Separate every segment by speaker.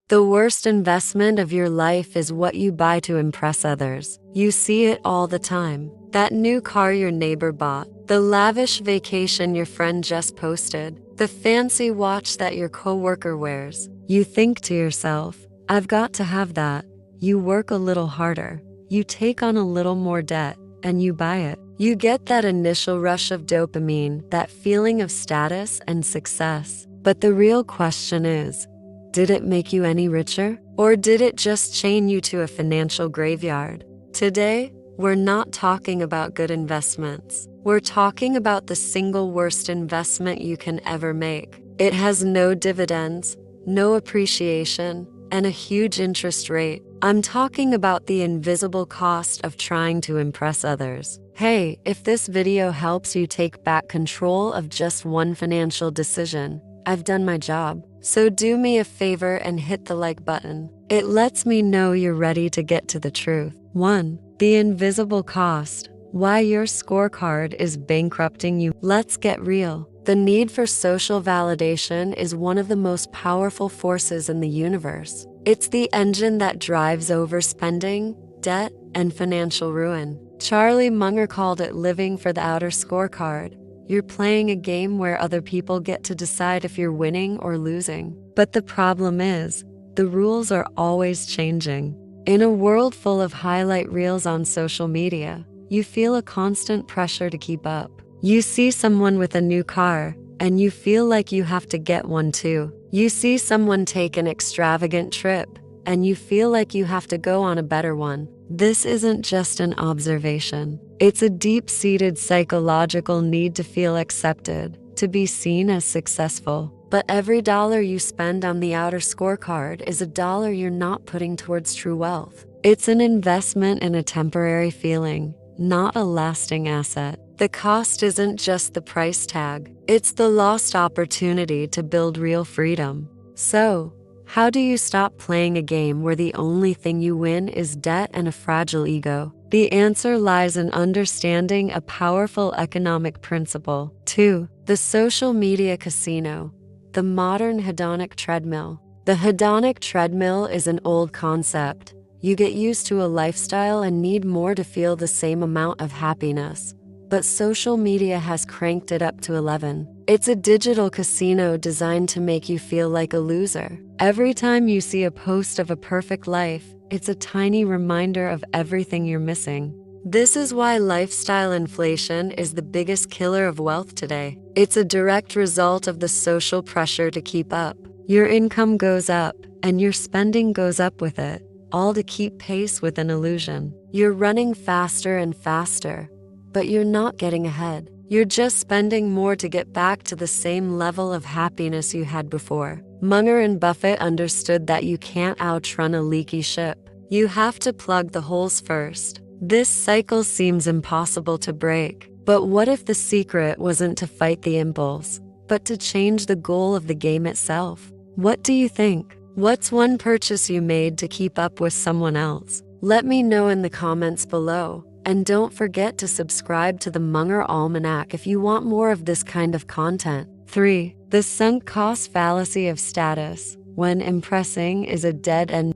Speaker 1: The worst investment of your life is what you buy to impress others. You see it all the time. That new car your neighbor bought, the lavish vacation your friend just posted, the fancy watch that your coworker wears. You think to yourself, I've got to have that. You work a little harder. You take on a little more debt, and you buy it. You get that initial rush of dopamine, that feeling of status and success. But the real question is, did it make you any richer? Or did it just chain you to a financial graveyard? Today, we're not talking about good investments. We're talking about the single worst investment you can ever make. It has no dividends, no appreciation, and a huge interest rate. I'm talking about the invisible cost of trying to impress others. Hey, if this video helps you take back control of just one financial decision, I've done my job. So do me a favor and hit the like button. It lets me know you're ready to get to the truth. 1. The invisible cost. Why your scorecard is bankrupting you. Let's get real. The need for social validation is one of the most powerful forces in the universe. It's the engine that drives overspending, debt, and financial ruin. Charlie Munger called it living for the outer scorecard. You're playing a game where other people get to decide if you're winning or losing. But the problem is, the rules are always changing. In a world full of highlight reels on social media, you feel a constant pressure to keep up. You see someone with a new car, and you feel like you have to get one too. You see someone take an extravagant trip, and you feel like you have to go on a better one. This isn't just an observation. It's a deep-seated psychological need to feel accepted, to be seen as successful. But every dollar you spend on the outer scorecard is a dollar you're not putting towards true wealth. It's an investment in a temporary feeling, not a lasting asset. The cost isn't just the price tag, it's the lost opportunity to build real freedom. So, how do you stop playing a game where the only thing you win is debt and a fragile ego? The answer lies in understanding a powerful economic principle. 2. The social media casino. The modern hedonic treadmill. The hedonic treadmill is an old concept. You get used to a lifestyle and need more to feel the same amount of happiness. But social media has cranked it up to 11. It's a digital casino designed to make you feel like a loser. Every time you see a post of a perfect life, it's a tiny reminder of everything you're missing. This is why lifestyle inflation is the biggest killer of wealth today. It's a direct result of the social pressure to keep up. Your income goes up, and your spending goes up with it, all to keep pace with an illusion. You're running faster and faster, but you're not getting ahead. You're just spending more to get back to the same level of happiness you had before. Munger and Buffett understood that you can't outrun a leaky ship. You have to plug the holes first. This cycle seems impossible to break. But what if the secret wasn't to fight the impulse, but to change the goal of the game itself? What do you think? What's one purchase you made to keep up with someone else? Let me know in the comments below. And don't forget to subscribe to the Munger Almanac if you want more of this kind of content. 3. The sunk cost fallacy of status. When impressing is a dead end.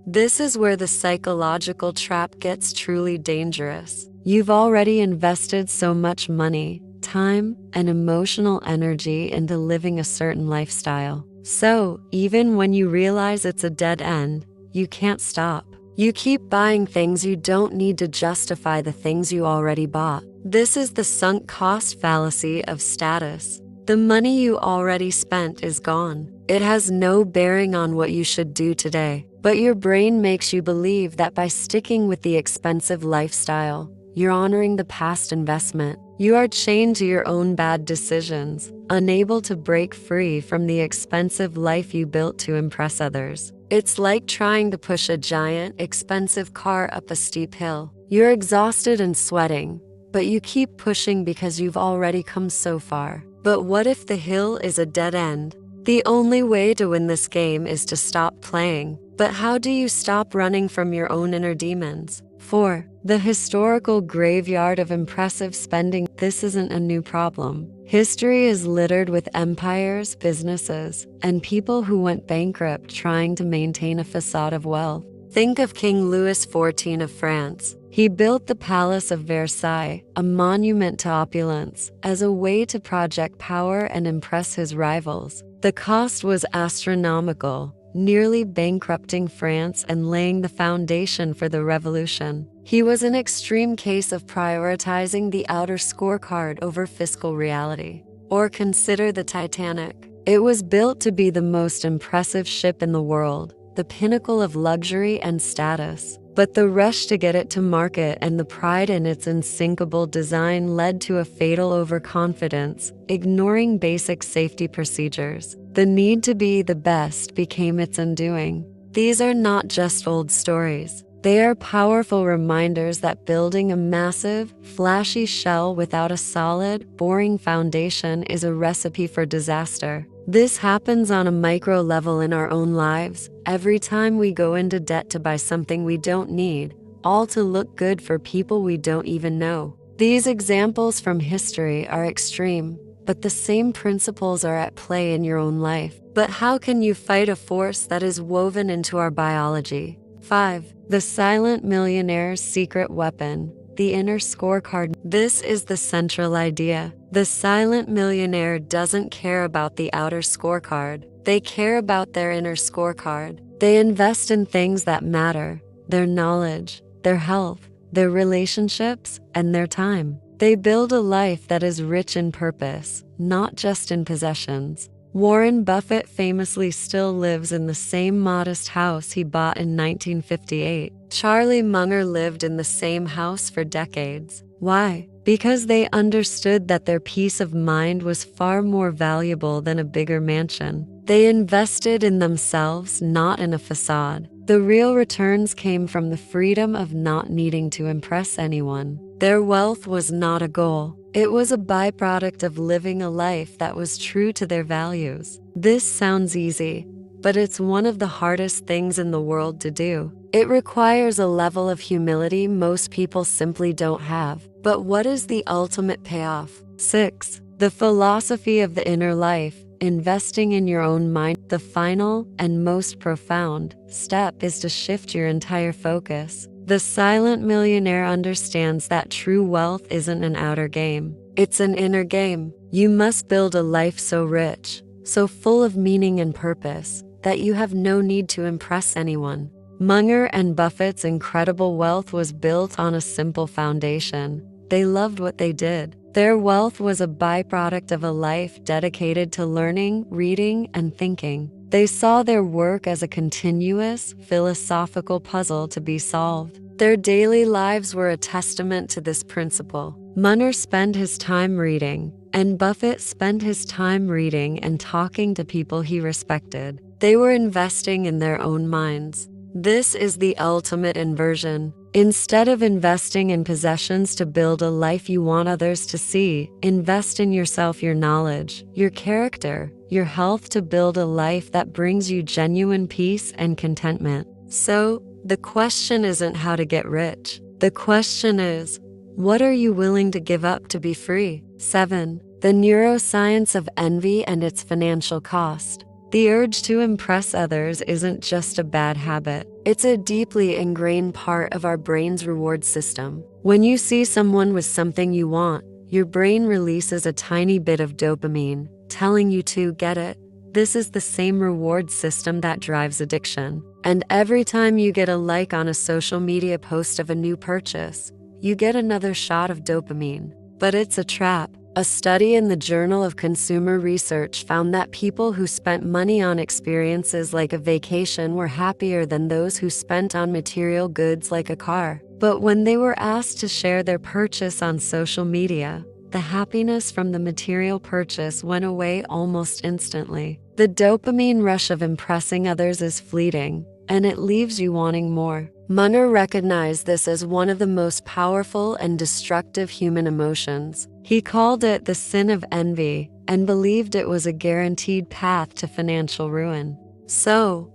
Speaker 1: This is where the psychological trap gets truly dangerous. You've already invested so much money, time, and emotional energy into living a certain lifestyle. So, even when you realize it's a dead end, you can't stop. You keep buying things you don't need to justify the things you already bought. This is the sunk cost fallacy of status. The money you already spent is gone. It has no bearing on what you should do today. But your brain makes you believe that by sticking with the expensive lifestyle, you're honoring the past investment. You are chained to your own bad decisions, unable to break free from the expensive life you built to impress others. It's like trying to push a giant, expensive car up a steep hill. You're exhausted and sweating, but you keep pushing because you've already come so far. But what if the hill is a dead end? The only way to win this game is to stop playing. But how do you stop running from your own inner demons? 4. The historical graveyard of impressive spending. This isn't a new problem. History is littered with empires, businesses, and people who went bankrupt trying to maintain a facade of wealth. Think of King Louis XIV of France. He built the Palace of Versailles, a monument to opulence, as a way to project power and impress his rivals. The cost was astronomical, nearly bankrupting France and laying the foundation for the revolution. He was an extreme case of prioritizing the outer scorecard over fiscal reality. Or consider the Titanic. It was built to be the most impressive ship in the world, the pinnacle of luxury and status. But the rush to get it to market and the pride in its unsinkable design led to a fatal overconfidence, ignoring basic safety procedures. The need to be the best became its undoing. These are not just old stories. They are powerful reminders that building a massive, flashy shell without a solid, boring foundation is a recipe for disaster. This happens on a micro level in our own lives, every time we go into debt to buy something we don't need, all to look good for people we don't even know. These examples from history are extreme, but the same principles are at play in your own life. But how can you fight a force that is woven into our biology? 5. The silent millionaire's secret weapon, the inner scorecard. This is the central idea. The silent millionaire doesn't care about the outer scorecard. They care about their inner scorecard. They invest in things that matter: their knowledge, their health, their relationships, and their time. They build a life that is rich in purpose, not just in possessions. Warren Buffett famously still lives in the same modest house he bought in 1958. Charlie Munger lived in the same house for decades. Why? Because they understood that their peace of mind was far more valuable than a bigger mansion. They invested in themselves, not in a facade. The real returns came from the freedom of not needing to impress anyone. Their wealth was not a goal. It was a byproduct of living a life that was true to their values. This sounds easy, but it's one of the hardest things in the world to do. It requires a level of humility most people simply don't have. But what is the ultimate payoff? 6. The philosophy of the inner life, investing in your own mind. The final and most profound step is to shift your entire focus. The silent millionaire understands that true wealth isn't an outer game. It's an inner game. You must build a life so rich, so full of meaning and purpose, that you have no need to impress anyone. Munger and Buffett's incredible wealth was built on a simple foundation. They loved what they did. Their wealth was a byproduct of a life dedicated to learning, reading, and thinking. They saw their work as a continuous, philosophical puzzle to be solved. Their daily lives were a testament to this principle. Munger spent his time reading, and Buffett spent his time reading and talking to people he respected. They were investing in their own minds. This is the ultimate inversion. Instead of investing in possessions to build a life you want others to see, invest in yourself, your knowledge, your character, your health to build a life that brings you genuine peace and contentment. So, the question isn't how to get rich. The question is, what are you willing to give up to be free? 7. The neuroscience of envy and its financial cost. The urge to impress others isn't just a bad habit. It's a deeply ingrained part of our brain's reward system. When you see someone with something you want, your brain releases a tiny bit of dopamine, telling you to get it. This is the same reward system that drives addiction. And every time you get a like on a social media post of a new purchase, you get another shot of dopamine. But it's a trap. A study in the Journal of Consumer Research found that people who spent money on experiences like a vacation were happier than those who spent on material goods like a car. But when they were asked to share their purchase on social media, the happiness from the material purchase went away almost instantly. The dopamine rush of impressing others is fleeting, and it leaves you wanting more. Munger recognized this as one of the most powerful and destructive human emotions. He called it the sin of envy and believed it was a guaranteed path to financial ruin. So,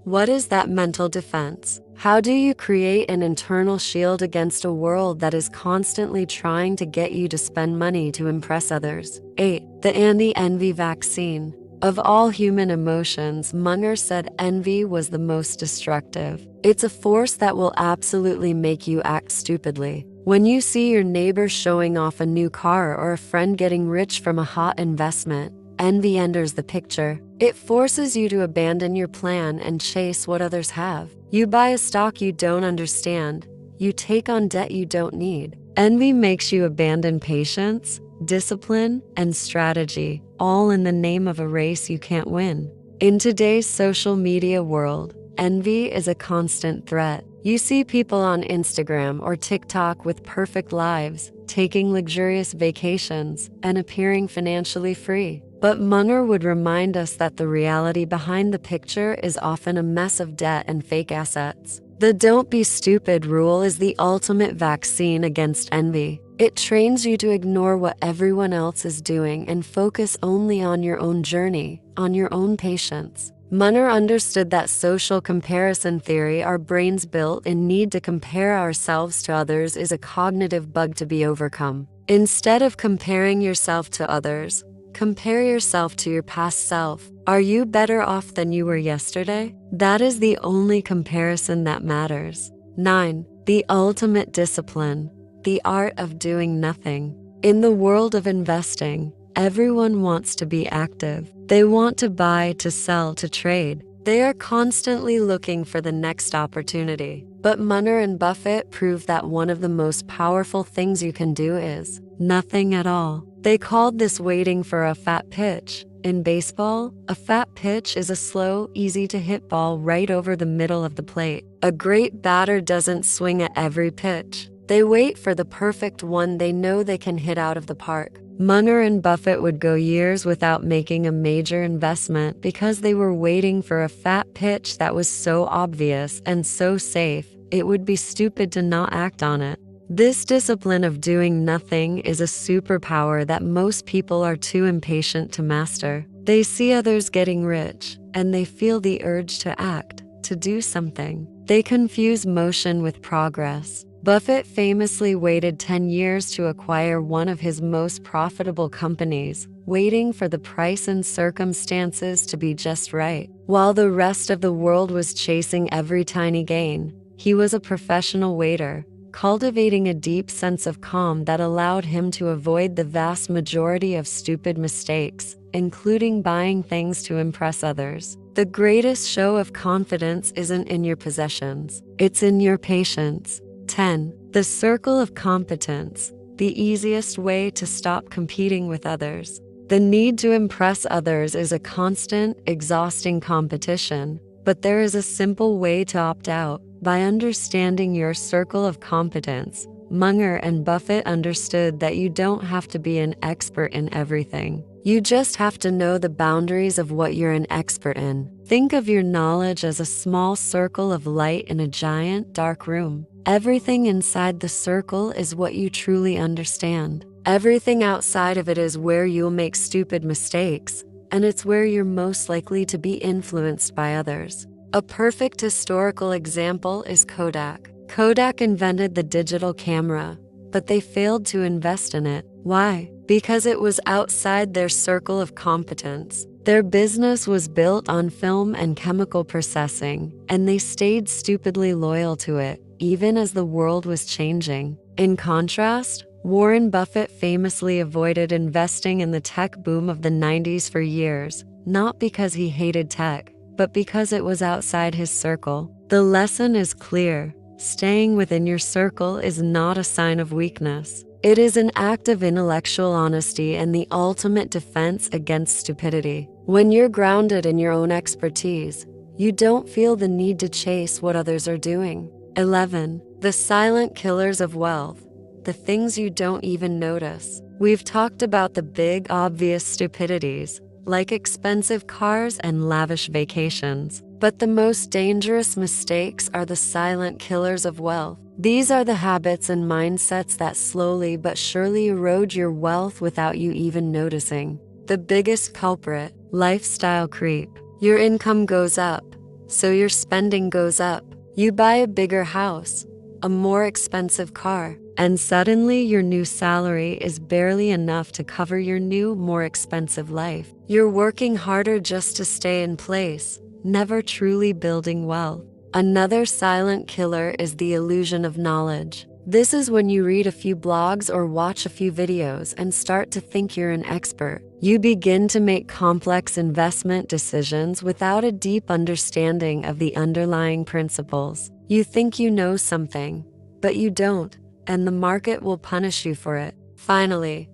Speaker 1: what is that mental defense? How do you create an internal shield against a world that is constantly trying to get you to spend money to impress others? 8. The envy vaccine. Of all human emotions, Munger said envy was the most destructive. It's a force that will absolutely make you act stupidly. When you see your neighbor showing off a new car or a friend getting rich from a hot investment, envy enters the picture. It forces you to abandon your plan and chase what others have. You buy a stock you don't understand. You take on debt you don't need. Envy makes you abandon patience, discipline, and strategy, all in the name of a race you can't win. In today's social media world, envy is a constant threat. You see people on Instagram or TikTok with perfect lives, taking luxurious vacations, and appearing financially free. But Munger would remind us that the reality behind the picture is often a mess of debt and fake assets. The "don't be stupid" rule is the ultimate vaccine against envy. It trains you to ignore what everyone else is doing and focus only on your own journey, on your own patience. Munger understood that social comparison theory, our brains built in need to compare ourselves to others, is a cognitive bug to be overcome. Instead of comparing yourself to others, compare yourself to your past self. Are you better off than you were yesterday? That is the only comparison that matters. 9. The ultimate discipline. The art of doing nothing. In the world of investing, everyone wants to be active. They want to buy, to sell, to trade. They are constantly looking for the next opportunity. But Munger and Buffett proved that one of the most powerful things you can do is nothing at all. They called this waiting for a fat pitch. In baseball, a fat pitch is a slow, easy-to-hit ball right over the middle of the plate. A great batter doesn't swing at every pitch. They wait for the perfect one they know they can hit out of the park. Munger and Buffett would go years without making a major investment because they were waiting for a fat pitch that was so obvious and so safe, it would be stupid to not act on it. This discipline of doing nothing is a superpower that most people are too impatient to master. They see others getting rich, and they feel the urge to act, to do something. They confuse motion with progress. Buffett famously waited 10 years to acquire one of his most profitable companies, waiting for the price and circumstances to be just right. While the rest of the world was chasing every tiny gain, he was a professional waiter, cultivating a deep sense of calm that allowed him to avoid the vast majority of stupid mistakes, including buying things to impress others. The greatest show of confidence isn't in your possessions, it's in your patience. 10. The circle of competence. The easiest way to stop competing with others. The need to impress others is a constant, exhausting competition, but there is a simple way to opt out. By understanding your circle of competence, Munger and Buffett understood that you don't have to be an expert in everything. You just have to know the boundaries of what you're an expert in. Think of your knowledge as a small circle of light in a giant, dark room. Everything inside the circle is what you truly understand. Everything outside of it is where you'll make stupid mistakes, and it's where you're most likely to be influenced by others. A perfect historical example is Kodak. Kodak invented the digital camera, but they failed to invest in it. Why? Because it was outside their circle of competence. Their business was built on film and chemical processing, and they stayed stupidly loyal to it, even as the world was changing. In contrast, Warren Buffett famously avoided investing in the tech boom of the 90s for years, not because he hated tech, but because it was outside his circle. The lesson is clear. Staying within your circle is not a sign of weakness. It is an act of intellectual honesty and the ultimate defense against stupidity. When you're grounded in your own expertise, you don't feel the need to chase what others are doing. 11. The silent killers of wealth. The things you don't even notice. We've talked about the big, obvious stupidities, like expensive cars and lavish vacations. But the most dangerous mistakes are the silent killers of wealth. These are the habits and mindsets that slowly but surely erode your wealth without you even noticing. The biggest culprit, lifestyle creep. Your income goes up, so your spending goes up. You buy a bigger house, a more expensive car, and suddenly your new salary is barely enough to cover your new, more expensive life. You're working harder just to stay in place, never truly building wealth. Another silent killer is the illusion of knowledge. This is when you read a few blogs or watch a few videos and start to think you're an expert. You begin to make complex investment decisions without a deep understanding of the underlying principles. You think you know something, but you don't, and the market will punish you for it. Finally,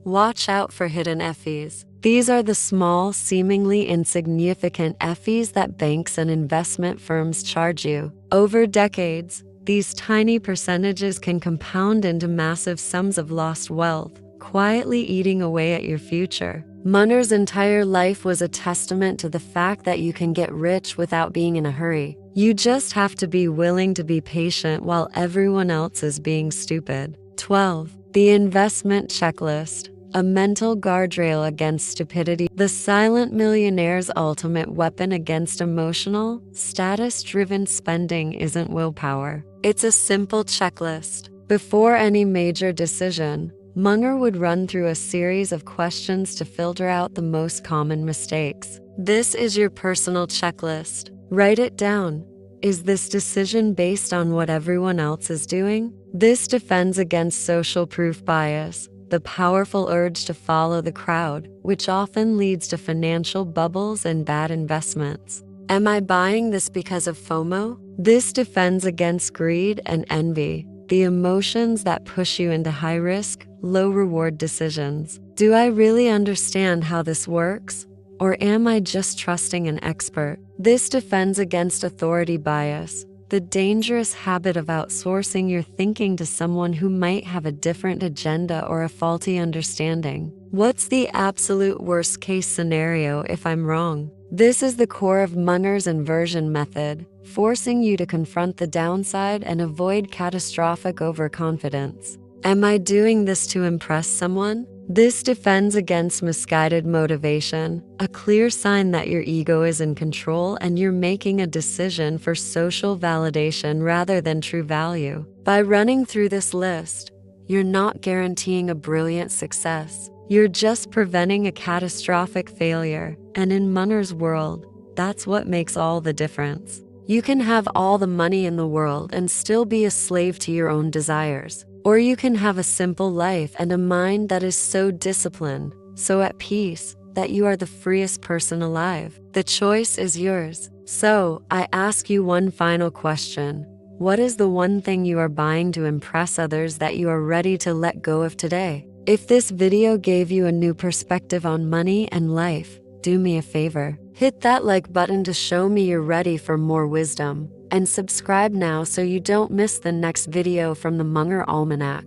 Speaker 1: watch out for hidden fees. These are the small, seemingly insignificant fees that banks and investment firms charge you. Over decades, these tiny percentages can compound into massive sums of lost wealth, quietly eating away at your future. Munger's entire life was a testament to the fact that you can get rich without being in a hurry. You just have to be willing to be patient while everyone else is being stupid. 12. The investment checklist. A mental guardrail against stupidity. The silent millionaire's ultimate weapon against emotional, status-driven spending isn't willpower. It's a simple checklist. Before any major decision, Munger would run through a series of questions to filter out the most common mistakes. This is your personal checklist. Write it down. Is this decision based on what everyone else is doing? This defends against social proof bias, the powerful urge to follow the crowd, which often leads to financial bubbles and bad investments. Am I buying this because of FOMO? This defends against greed and envy, the emotions that push you into high-risk, low-reward decisions. Do I really understand how this works? Or am I just trusting an expert? This defends against authority bias, the dangerous habit of outsourcing your thinking to someone who might have a different agenda or a faulty understanding. What's the absolute worst case scenario if I'm wrong? This is the core of Munger's inversion method, forcing you to confront the downside and avoid catastrophic overconfidence. Am I doing this to impress someone? This defends against misguided motivation, a clear sign that your ego is in control and you're making a decision for social validation rather than true value. By running through this list, you're not guaranteeing a brilliant success. You're just preventing a catastrophic failure. And in Munger's world, that's what makes all the difference. You can have all the money in the world and still be a slave to your own desires. Or you can have a simple life and a mind that is so disciplined, so at peace, that you are the freest person alive. The choice is yours. So, I ask you one final question. What is the one thing you are buying to impress others that you are ready to let go of today? If this video gave you a new perspective on money and life, do me a favor. Hit that like button to show me you're ready for more wisdom. And subscribe now so you don't miss the next video from the Munger Almanac.